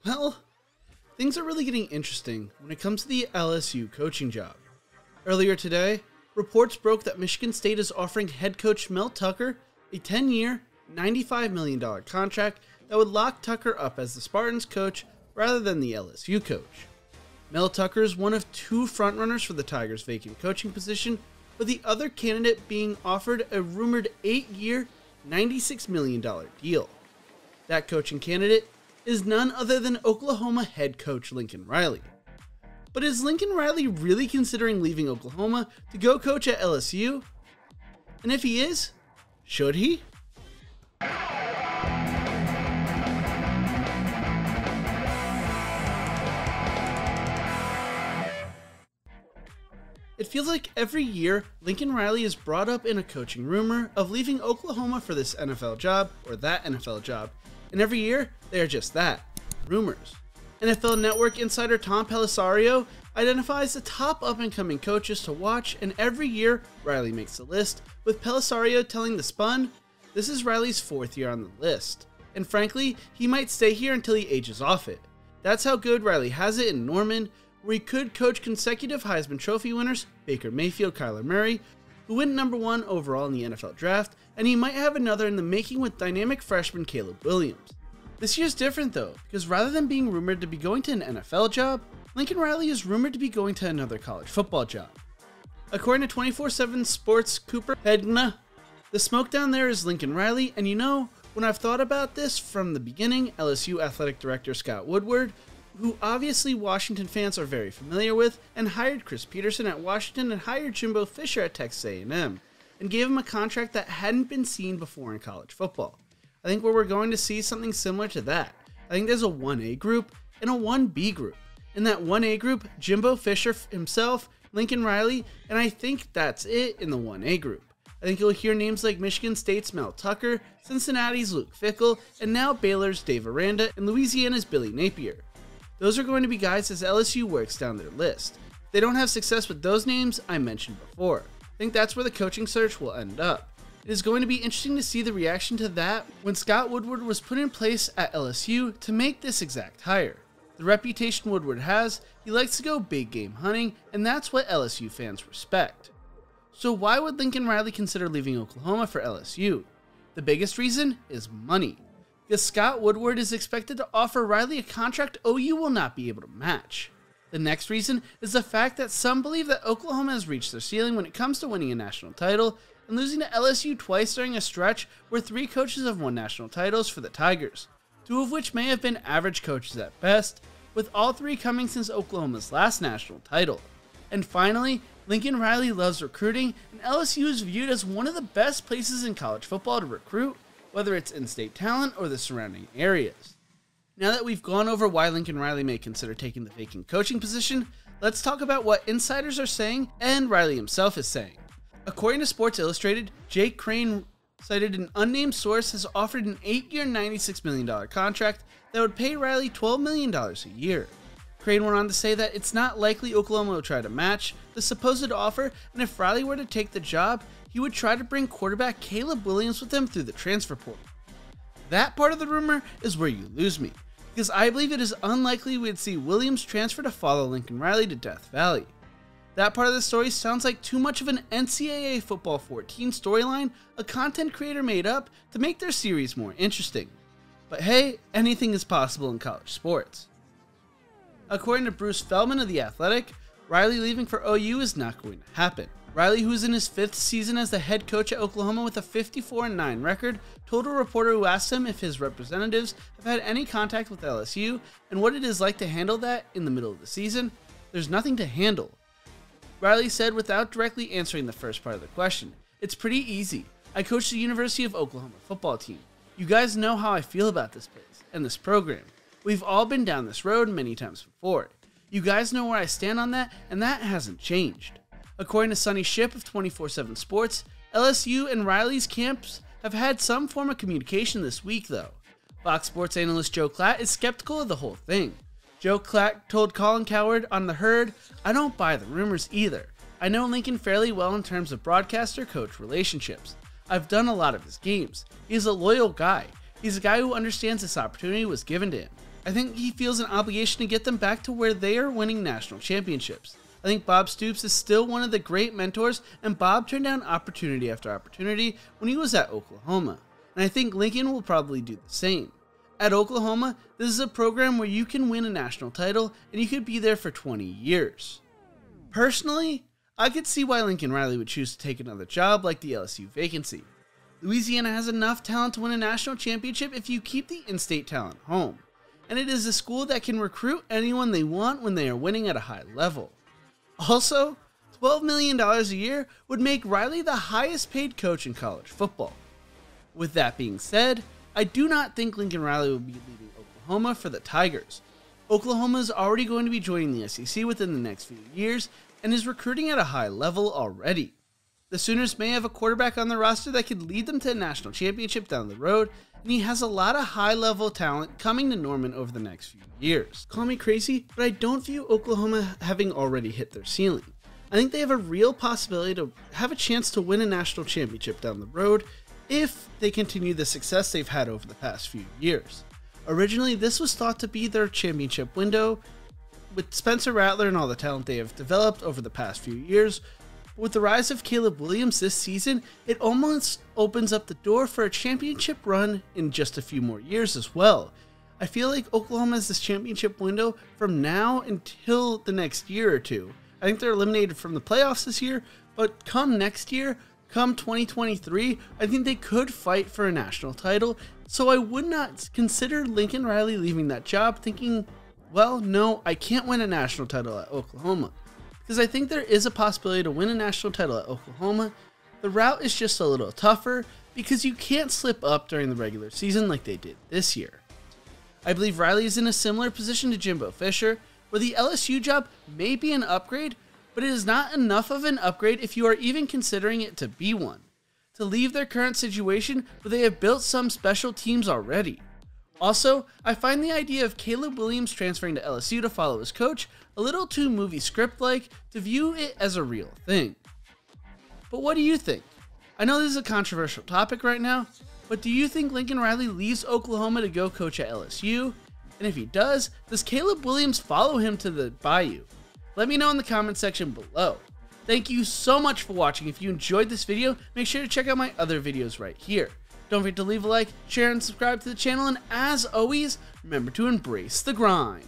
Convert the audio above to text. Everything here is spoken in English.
Well, things are really getting interesting when it comes to the LSU coaching job. Earlier today, reports broke that Michigan State is offering head coach Mel Tucker a 10-year, $95 million contract that would lock Tucker up as the Spartans coach rather than the LSU coach. Mel Tucker is one of two frontrunners for the Tigers' vacant coaching position, with the other candidate being offered a rumored 8-year, $96 million deal. That coaching candidate is none other than Oklahoma head coach Lincoln Riley. But is Lincoln Riley really considering leaving Oklahoma to go coach at LSU? And if he is, should he? It feels like every year, Lincoln Riley is brought up in a coaching rumor of leaving Oklahoma for this NFL job or that NFL job, and every year, they are just that, rumors. NFL Network insider Tom Pelissero identifies the top up-and-coming coaches to watch, and every year, Riley makes the list, with Pelissero telling The Spun, this is Riley's 4th year on the list, and frankly, he might stay here until he ages off it. That's how good Riley has it in Norman, where he could coach consecutive Heisman Trophy winners Baker Mayfield, Kyler Murray, who went number 1 overall in the NFL draft, and he might have another in the making with dynamic freshman Caleb Williams. This year's different though, because rather than being rumored to be going to an NFL job, Lincoln Riley is rumored to be going to another college football job. According to 24/7 Sports' Cooper Hedna, the smoke down there is Lincoln Riley, and you know, when I've thought about this from the beginning, LSU Athletic Director Scott Woodward, who obviously Washington fans are very familiar with, and hired Chris Peterson at Washington and hired Jimbo Fisher at Texas A&M, and gave him a contract that hadn't been seen before in college football. I think we're going to see something similar to that. I think there's a 1A group and a 1B group. In that 1A group, Jimbo Fisher himself, Lincoln Riley, and I think that's it in the 1A group. I think you'll hear names like Michigan State's Mel Tucker, Cincinnati's Luke Fickell, and now Baylor's Dave Aranda, and Louisiana's Billy Napier. Those are going to be guys as LSU works down their list. If they don't have success with those names I mentioned before, I think that's where the coaching search will end up. It is going to be interesting to see the reaction to that when Scott Woodward was put in place at LSU to make this exact hire. The reputation Woodward has, he likes to go big game hunting, and that's what LSU fans respect. So why would Lincoln Riley consider leaving Oklahoma for LSU? The biggest reason is money. Because Scott Woodward is expected to offer Riley a contract OU will not be able to match. The next reason is the fact that some believe that Oklahoma has reached their ceiling when it comes to winning a national title, and losing to LSU twice during a stretch where 3 coaches have won national titles for the Tigers, 2 of which may have been average coaches at best, with all 3 coming since Oklahoma's last national title. And finally, Lincoln Riley loves recruiting, and LSU is viewed as one of the best places in college football to recruit, whether it's in-state talent or the surrounding areas. Now that we've gone over why Lincoln Riley may consider taking the vacant coaching position, let's talk about what insiders are saying and Riley himself is saying. According to Sports Illustrated, Jake Crane cited an unnamed source has offered an 8-year, $96 million contract that would pay Riley $12 million a year. Crane went on to say that it's not likely Oklahoma will try to match the supposed offer, and if Riley were to take the job, he would try to bring quarterback Caleb Williams with him through the transfer portal. That part of the rumor is where you lose me, because I believe it is unlikely we'd see Williams transfer to follow Lincoln Riley to Death Valley. That part of the story sounds like too much of an NCAA Football 14 storyline a content creator made up to make their series more interesting. But hey, anything is possible in college sports. According to Bruce Feldman of The Athletic, Riley leaving for OU is not going to happen. Riley, who is in his 5th season as the head coach at Oklahoma with a 54-9 record, told a reporter who asked him if his representatives have had any contact with LSU and what it is like to handle that in the middle of the season, there's nothing to handle. Riley said without directly answering the first part of the question, it's pretty easy. I coach the University of Oklahoma football team. You guys know how I feel about this place and this program. We've all been down this road many times before. You guys know where I stand on that, and that hasn't changed. According to Sonny Shipp of 24/7 Sports, LSU and Riley's camps have had some form of communication this week though. Fox Sports analyst Joe Klatt is skeptical of the whole thing. Joe Klatt told Colin Cowherd on The Herd, I don't buy the rumors either. I know Lincoln fairly well in terms of broadcaster-coach relationships. I've done a lot of his games. He's a loyal guy. He's a guy who understands this opportunity was given to him. I think he feels an obligation to get them back to where they are winning national championships. I think Bob Stoops is still one of the great mentors, and Bob turned down opportunity after opportunity when he was at Oklahoma. And I think Lincoln will probably do the same. At Oklahoma, this is a program where you can win a national title and you could be there for 20 years. Personally, I could see why Lincoln Riley would choose to take another job like the LSU vacancy. Louisiana has enough talent to win a national championship if you keep the in-state talent home. And it is a school that can recruit anyone they want when they are winning at a high level. Also, $12 million a year would make Riley the highest paid coach in college football. With that being said, I do not think Lincoln Riley will be leaving Oklahoma for the Tigers. Oklahoma is already going to be joining the SEC within the next few years and is recruiting at a high level already. The Sooners may have a quarterback on their roster that could lead them to a national championship down the road, and he has a lot of high-level talent coming to Norman over the next few years. Call me crazy, but I don't view Oklahoma having already hit their ceiling. I think they have a real possibility to have a chance to win a national championship down the road if they continue the success they've had over the past few years. Originally, this was thought to be their championship window. With Spencer Rattler and all the talent they have developed over the past few years, with the rise of Caleb Williams this season, it almost opens up the door for a championship run in just a few more years as well. I feel like Oklahoma has this championship window from now until the next year or two. I think they're eliminated from the playoffs this year, but come next year, come 2023, I think they could fight for a national title. So I would not consider Lincoln Riley leaving that job thinking, well, no, I can't win a national title at Oklahoma. Because I think there is a possibility to win a national title at Oklahoma. The route is just a little tougher because you can't slip up during the regular season like they did this year. I believe Riley is in a similar position to Jimbo Fisher, where the LSU job may be an upgrade, but it is not enough of an upgrade if you are even considering it to be one. To leave their current situation where they have built some special teams already. Also, I find the idea of Caleb Williams transferring to LSU to follow his coach a little too movie script-like to view it as a real thing. But what do you think? I know this is a controversial topic right now, but do you think Lincoln Riley leaves Oklahoma to go coach at LSU? And if he does Caleb Williams follow him to the Bayou? Let me know in the comment section below. Thank you so much for watching. If you enjoyed this video, make sure to check out my other videos right here. Don't forget to leave a like, share, and subscribe to the channel, and as always, remember to embrace the grind.